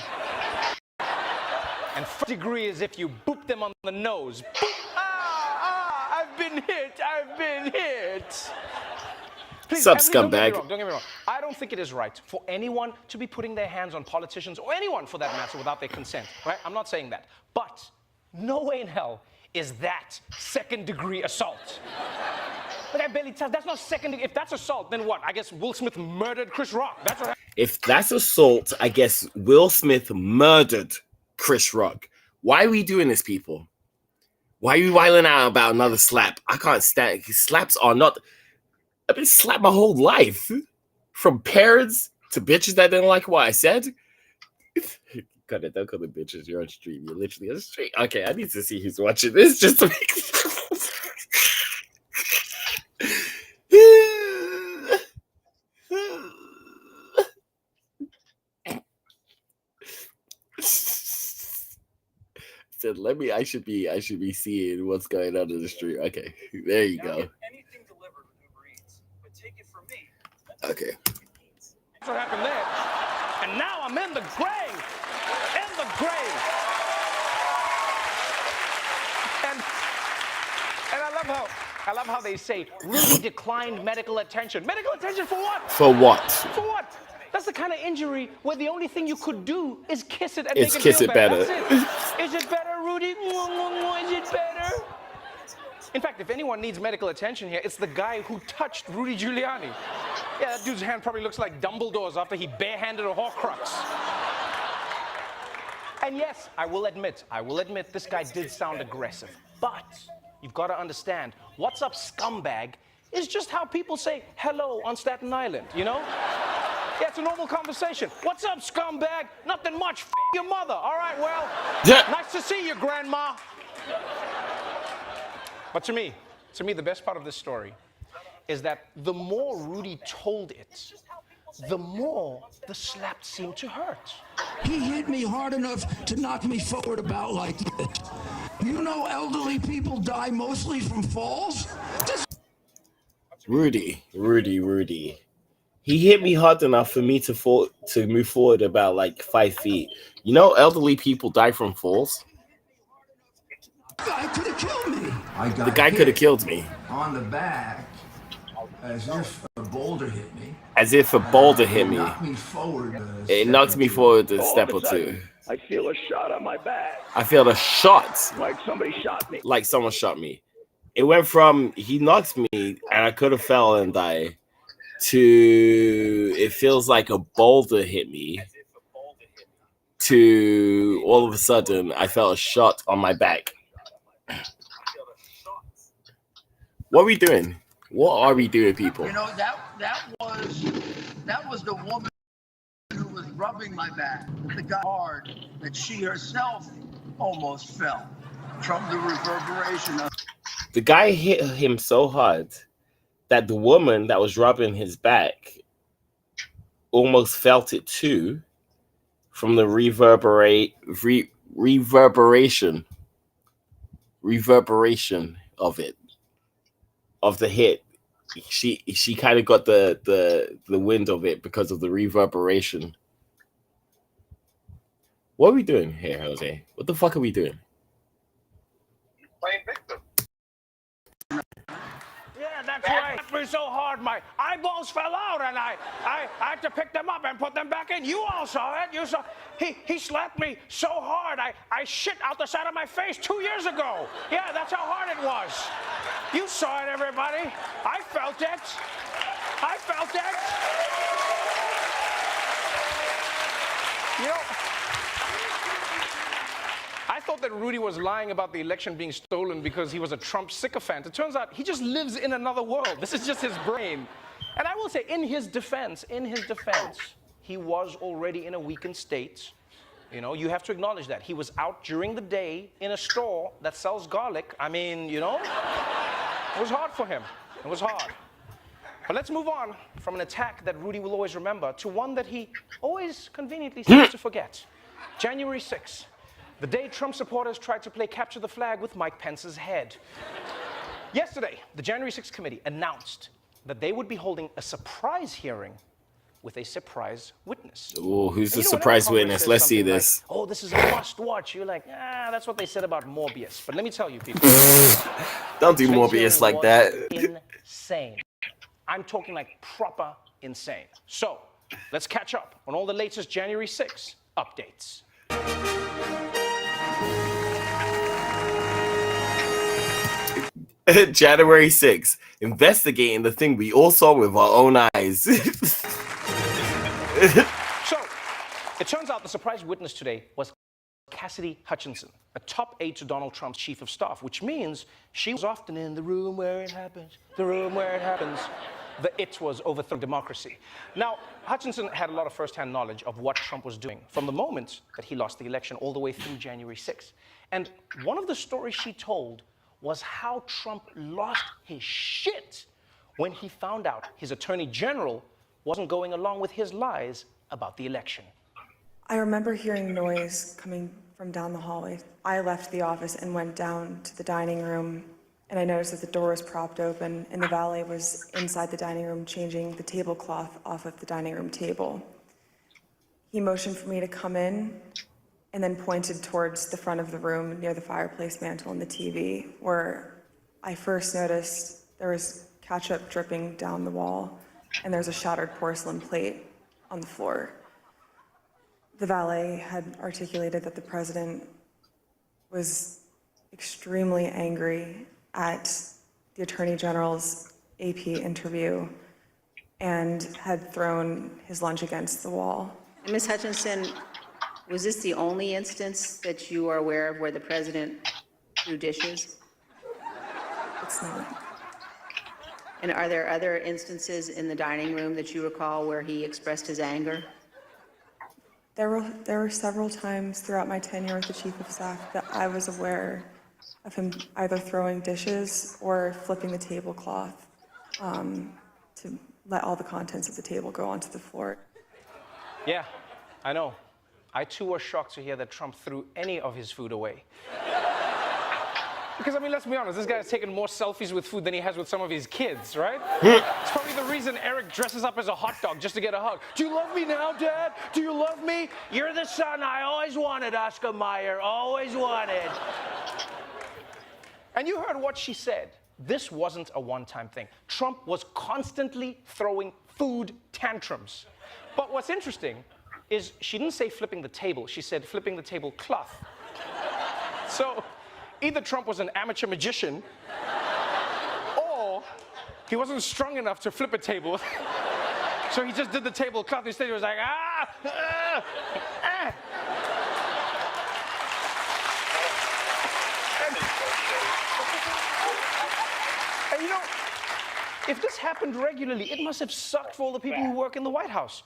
And first degree is if you boop them on the nose. Boop. I've been hit. Please, Sup, don't scumbag? Don't get me wrong. I don't think it is right for anyone to be putting their hands on politicians or anyone for that matter without their consent, right? I'm not saying that. But no way in hell is that second-degree assault. But I barely tell. That's not second degree. If that's assault, then what? I guess Will Smith murdered Chris Rock. That's what happened. If that's assault, I guess Will Smith murdered Chris Rock. Why are we doing this, people? Why are you whiling out about another slap? I can't stand it. Slaps are not... I've been slapped my whole life. From parents to bitches that didn't like what I said. Cut it. Don't call them bitches. You're on stream. You're literally on stream. Okay, I need to see who's watching this just to make... Said, I should be seeing what's going on in the street. Okay, there you go. Okay. That's what happened there. And now I'm in the grave. And I love how I love how they say Rudy declined medical attention. Medical attention for what? For what? For what? That's the kind of injury where the only thing you could do is kiss it and It's make it kiss feel it better. better. That's it. Is it better, Rudy? Is it better? In fact, if anyone needs medical attention here, it's the guy who touched Rudy Giuliani. Yeah, that dude's hand probably looks like Dumbledore's after he barehanded a Horcrux. And yes, I will admit, this guy did sound aggressive. But you've got to understand, what's up, scumbag, is just how people say hello on Staten Island, you know? Yeah, it's a normal conversation. What's up, scumbag? Nothing much, f your mother. All right, well, nice to see you, grandma. But to me, the best part of this story is that the more Rudy told it, the more the slap seemed to hurt. He hit me hard enough to knock me forward about like that. You know elderly people die mostly from falls? Rudy. He hit me hard enough for me to move forward about like 5 feet. You know, elderly people die from falls. The guy could have killed me. The guy could have killed me. On the back, as if a boulder hit me. Knocked me forward. It knocked me forward a step or two. I feel a shot on my back. I felt a shot. Like somebody shot me. Like someone shot me. It went from he knocked me and I could have fell and died to it feels like a boulder hit me to all of a sudden I felt a shot on my back. What are we doing? What are we doing, people? You know, that was the woman who was rubbing my back. The guy hard that she herself almost fell from the reverberation of. The guy hit him so hard that the woman that was rubbing his back almost felt it too from the reverberation of it, of the hit. She kind of got the wind of it because of the reverberation. What are we doing here, Jose? What the fuck are we doing? Playing victim. Yeah, that's right. It was so hard, my eyeballs fell out, and I had to pick them up and put them back in. You all saw it. You saw. He slapped me so hard, I shit out the side of my face 2 years ago. Yeah, that's how hard it was. You saw it, everybody. I felt it. You know, I thought that Rudy was lying about the election being stolen because he was a Trump sycophant. It turns out he just lives in another world. This is just his brain. And I will say, in his defense, he was already in a weakened state. You know, you have to acknowledge that. He was out during the day in a store that sells garlic. I mean, you know, it was hard for him. It was hard. But let's move on from an attack that Rudy will always remember to one that he always conveniently seems to forget. January 6th. The day Trump supporters tried to play capture the flag with Mike Pence's head. Yesterday, the January 6th committee announced that they would be holding a surprise hearing with a surprise witness. Oh, who's the surprise witness? Let's see this. Like, oh, this is a must watch. You're like, that's what they said about Morbius. But let me tell you, people. Don't do Morbius like that. Insane. I'm talking like proper insane. So, let's catch up on all the latest January 6th updates. January 6th, investigating the thing we all saw with our own eyes. So, it turns out the surprise witness today was Cassidy Hutchinson, a top aide to Donald Trump's chief of staff, which means she was often in the room where it happens, the room where it happens. The it was overthrowing democracy. Now, Hutchinson had a lot of first-hand knowledge of what Trump was doing from the moment that he lost the election all the way through January 6th. And one of the stories she told was how Trump lost his shit when he found out his attorney general wasn't going along with his lies about the election. I remember hearing noise coming from down the hallway. I left the office and went down to the dining room, and I noticed that the door was propped open and the valet was inside the dining room changing the tablecloth off of the dining room table. He motioned for me to come in and then pointed towards the front of the room near the fireplace mantle and the TV, where I first noticed there was ketchup dripping down the wall, and there's a shattered porcelain plate on the floor. The valet had articulated that the president was extremely angry at the Attorney General's AP interview and had thrown his lunch against the wall. And Ms. Hutchinson, was this the only instance that you are aware of where the president threw dishes? It's not. And are there other instances in the dining room that you recall where he expressed his anger? There were several times throughout my tenure with the Chief of Staff that I was aware of him either throwing dishes or flipping the tablecloth to let all the contents of the table go onto the floor. Yeah, I know. I too was shocked to hear that Trump threw any of his food away. Because, I mean, let's be honest, this guy has taken more selfies with food than he has with some of his kids, right? It's probably the reason Eric dresses up as a hot dog just to get a hug. Do you love me now, Dad? Do you love me? You're the son I always wanted, Oscar Mayer, always wanted. And you heard what she said. This wasn't a one-time thing. Trump was constantly throwing food tantrums. But what's interesting is she didn't say flipping the table. She said flipping the tablecloth. So either Trump was an amateur magician or he wasn't strong enough to flip a table. So he just did the tablecloth. Instead, he was like, ah, ah, ah. And you know, if this happened regularly, it must have sucked for all the people who work in the White House.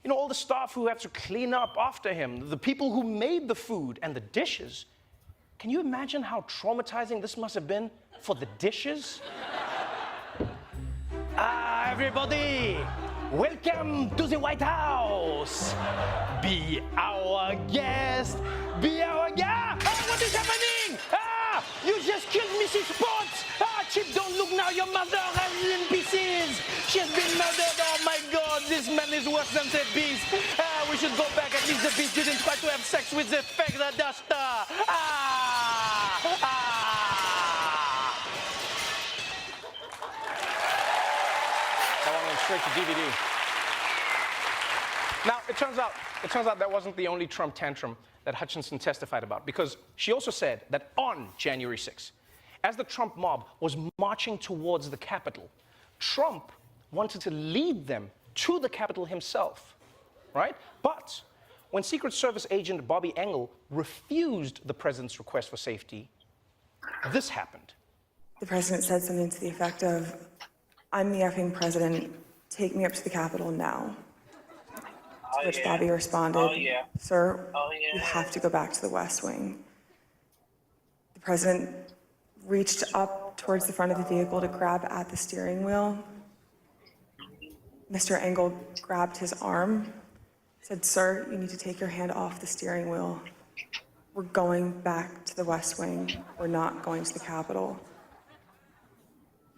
You know, all the staff who have to clean up after him, the people who made the food and the dishes. Can you imagine how traumatizing this must have been for the dishes? Everybody, welcome to the White House. Be our guest. Be our guest. Oh, what is happening? Ah, you just killed Mrs. Potts. Ah, Chip, don't look now. Your mother is in pieces. She has been murdered. Oh my God, this man is worse than the beast. Ah, we should go back. At least the beast didn't try to have sex with the feather duster. Ah, ah. That one went straight to DVD. Now, it turns out that wasn't the only Trump tantrum that Hutchinson testified about, because she also said that on January 6th, as the Trump mob was marching towards the Capitol, Trump wanted to lead them to the Capitol himself, right? But when Secret Service agent Bobby Engel refused the president's request for safety, this happened. The president said something to the effect of, "I'm the effing president, take me up to the Capitol now." To which Bobby responded, "Sir, you have to go back to the West Wing." The president reached up towards the front of the vehicle to grab at the steering wheel. Mr. Engel grabbed his arm, said, "Sir, you need to take your hand off the steering wheel. We're going back to the West Wing. We're not going to the Capitol."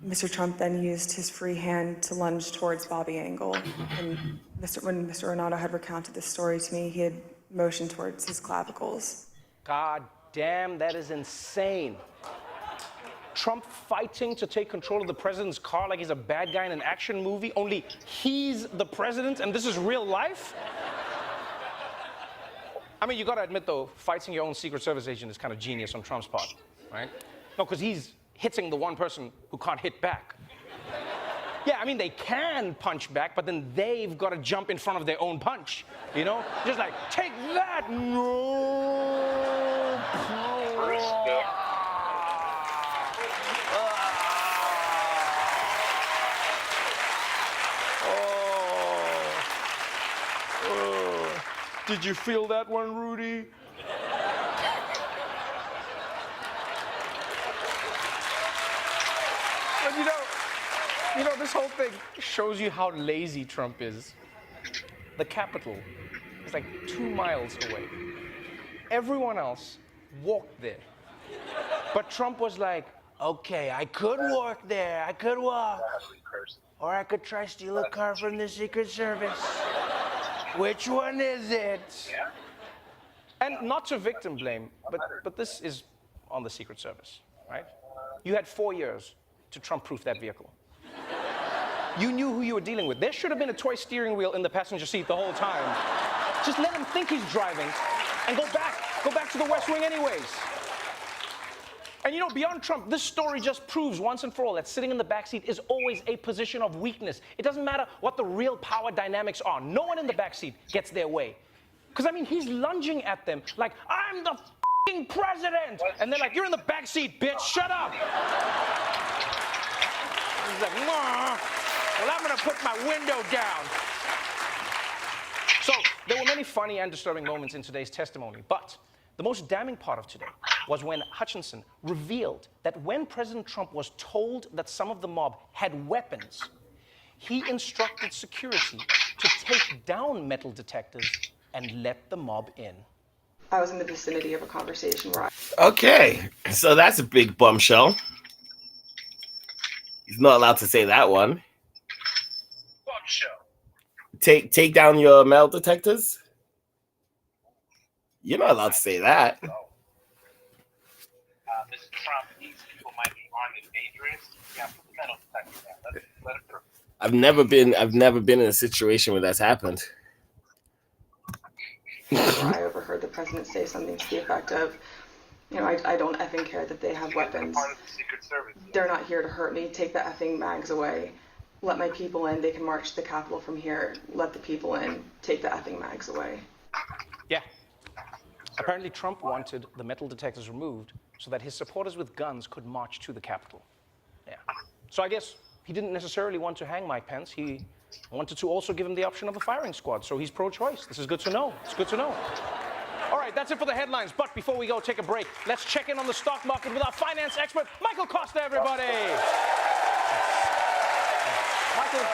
Mr. Trump then used his free hand to lunge towards Bobby Engel. And when Mr. Renato had recounted this story to me, he had motioned towards his clavicles. God damn, that is insane. Trump fighting to take control of the president's car like he's a bad guy in an action movie, only he's the president and this is real life? I mean, you gotta admit though, fighting your own Secret Service agent is kind of genius on Trump's part, right? No, because he's hitting the one person who can't hit back. Yeah, I mean, they can punch back, but then they've got to jump in front of their own punch, you know? Just like, take that! No! Did you feel that one, Rudy? But you know, this whole thing shows you how lazy Trump is. The Capitol is like 2 miles away. Everyone else walked there. But Trump was like, okay, I could walk there, I could walk. Or I could try steal a car from the Secret Service. Which one is it? And not to victim blame, but this is on the Secret Service, right? You had 4 years to Trump-proof that vehicle. You knew who you were dealing with. There should have been a toy steering wheel in the passenger seat the whole time. Just let him think he's driving and go back to the West Wing anyways. And you know, beyond Trump, this story just proves once and for all that sitting in the backseat is always a position of weakness. It doesn't matter what the real power dynamics are. No one in the backseat gets their way. Because, I mean, he's lunging at them like, I'm the f***ing president! And they're like, you're in the backseat, bitch, shut up! He's like, well, I'm gonna put my window down. So, there were many funny and disturbing moments in today's testimony, but the most damning part of today was when Hutchinson revealed that when President Trump was told that some of the mob had weapons, he instructed security to take down metal detectors and let the mob in. I was in the vicinity of a conversation where Okay, so that's a big bombshell. He's not allowed to say that one. Bombshell. Take down your metal detectors? You're not allowed to say that. Mr. Trump, these people might be armed and dangerous. Yeah, put the metal detector down. Let it through. I've never been in a situation where that's happened. I overheard the president say something to the effect of, you know, I don't effing care that they have weapons. Part of the Secret Service. They're not here to hurt me. Take the effing mags away. Let my people in. They can march to the Capitol from here. Let the people in. Take the effing mags away. Yeah. Apparently, Trump wanted the metal detectors removed so that his supporters with guns could march to the Capitol. Yeah. So I guess he didn't necessarily want to hang Mike Pence. He wanted to also give him the option of a firing squad. So he's pro-choice. This is good to know. It's good to know. All right, that's it for the headlines. But before we go take a break, let's check in on the stock market with our finance expert, Michael Costa, everybody. Michael,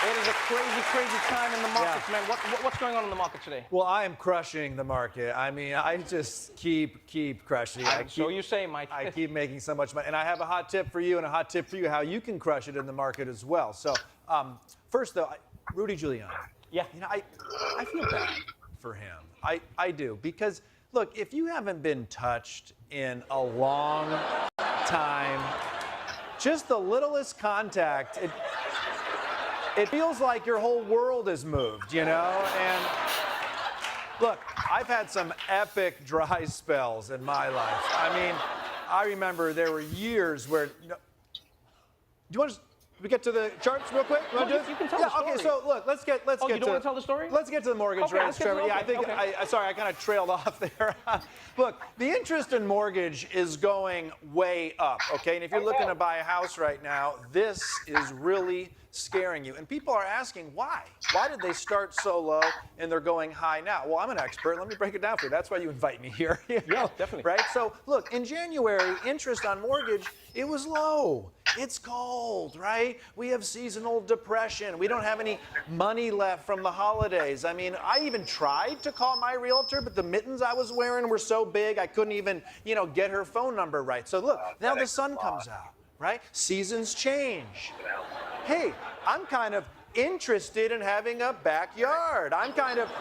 it is a crazy, crazy time in the markets, man. What's going on in the market today? Well, I am crushing the market. I mean, I just keep crushing it. So you say, Mike. I keep making so much money. And I have a hot tip for you and a hot tip for you how you can crush it in the market as well. So first, though, Rudy Giuliani. Yeah. You know, I feel bad for him. I do. Because, look, if you haven't been touched in a long time, just the littlest contact, it feels like your whole world has moved, you know? And look, I've had some epic dry spells in my life. I mean, I remember there were years where, you know, do you want to we get to the charts real quick? You can tell the story. Okay, so look, let's get you don't want to tell the story? Let's get to the mortgage rates, Trevor. Yeah, I think okay. Sorry, I kind of trailed off there. Look, the interest in mortgage is going way up, okay? And if you're looking to buy a house right now, this is really scaring you. And people are asking why? Why did they start so low and they're going high now? Well, I'm an expert. Let me break it down for you. That's why you invite me here. You know? Yeah, definitely. Right? So, look, in January, interest on mortgage, it was low. It's cold, right? We have seasonal depression. We don't have any money left from the holidays. I mean, I even tried to call my realtor, but the mittens I was wearing were so big I couldn't even, you know, get her phone number right. So look, now the sun comes out, right? Seasons change. Hey, I'm kind of interested in having a backyard. I'm kind of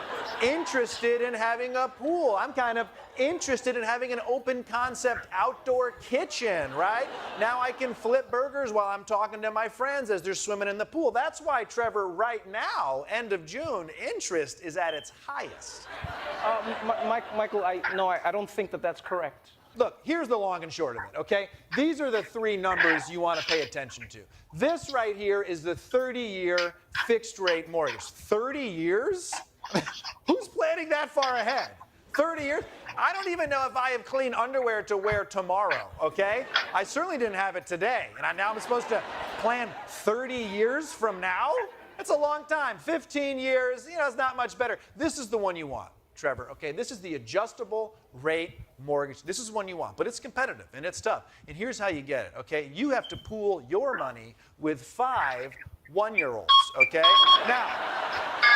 interested in having a pool. I'm kind of interested in having an open concept outdoor kitchen, right? Now I can flip burgers while I'm talking to my friends as they're swimming in the pool. That's why, Trevor, right now, end of June, interest is at its highest. Michael, I don't think that that's correct. Look, here's the long and short of it, okay? These are the three numbers you want to pay attention to. This right here is the 30-year fixed rate mortgage. 30 years? Who's planning that far ahead? 30 years? I don't even know if I have clean underwear to wear tomorrow, okay? I certainly didn't have it today. And now I'm supposed to plan 30 years from now? That's a long time. 15 years, you know, it's not much better. This is the one you want, Trevor, okay? This is the adjustable rate mortgage. This is one you want, but it's competitive and it's tough. And here's how you get it, okay? You have to pool your money with 5 1-year-olds, okay? Now,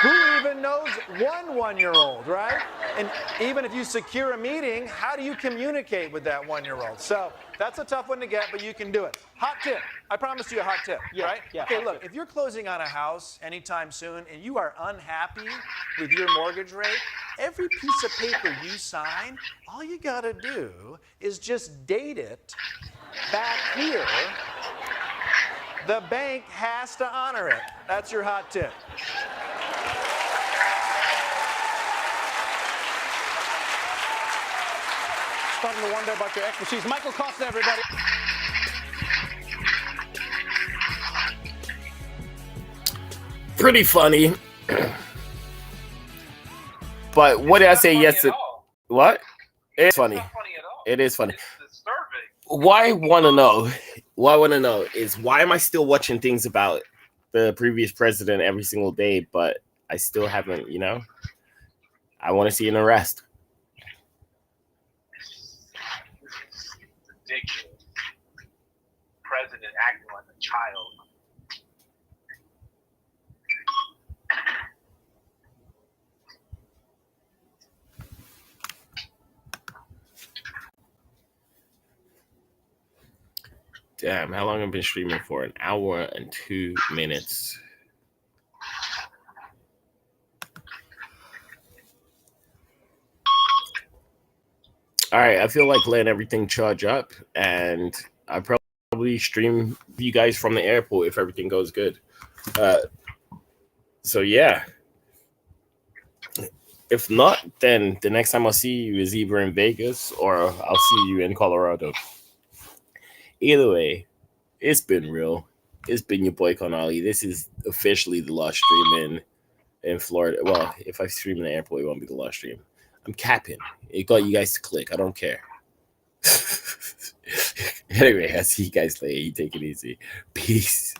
who even knows one 1-year-old, right? And even if you secure a meeting, how do you communicate with that 1-year-old? So that's a tough one to get, but you can do it. Hot tip. I promised you a hot tip, right? Yeah, okay, hot look, tip. if you're closing on a house anytime soon and you are unhappy with your mortgage rate, every piece of paper you sign, all you gotta do is just date it back here. The bank has to honor it. That's your hot tip. Starting to wonder about your expertise. Michael Costa, everybody. Pretty funny. But what did I say yesterday? What? It's funny. It is funny. What I want to know, is why am I still watching things about the previous president every single day, but I still haven't, I want to see an arrest. Ridiculous. President acting like a child. Damn, how long have I been streaming for? An hour and 2 minutes. All right, I feel like letting everything charge up, and I probably stream you guys from the airport if everything goes good. So yeah. If not, then the next time I'll see you is either in Vegas or I'll see you in Colorado. Either way, it's been real. It's been your boy Conarly. This is officially the last stream in Florida. Well, if I stream in the airport, it won't be the last stream. I'm capping. It got you guys to click. I don't care. Anyway, I'll see you guys later. You take it easy. Peace.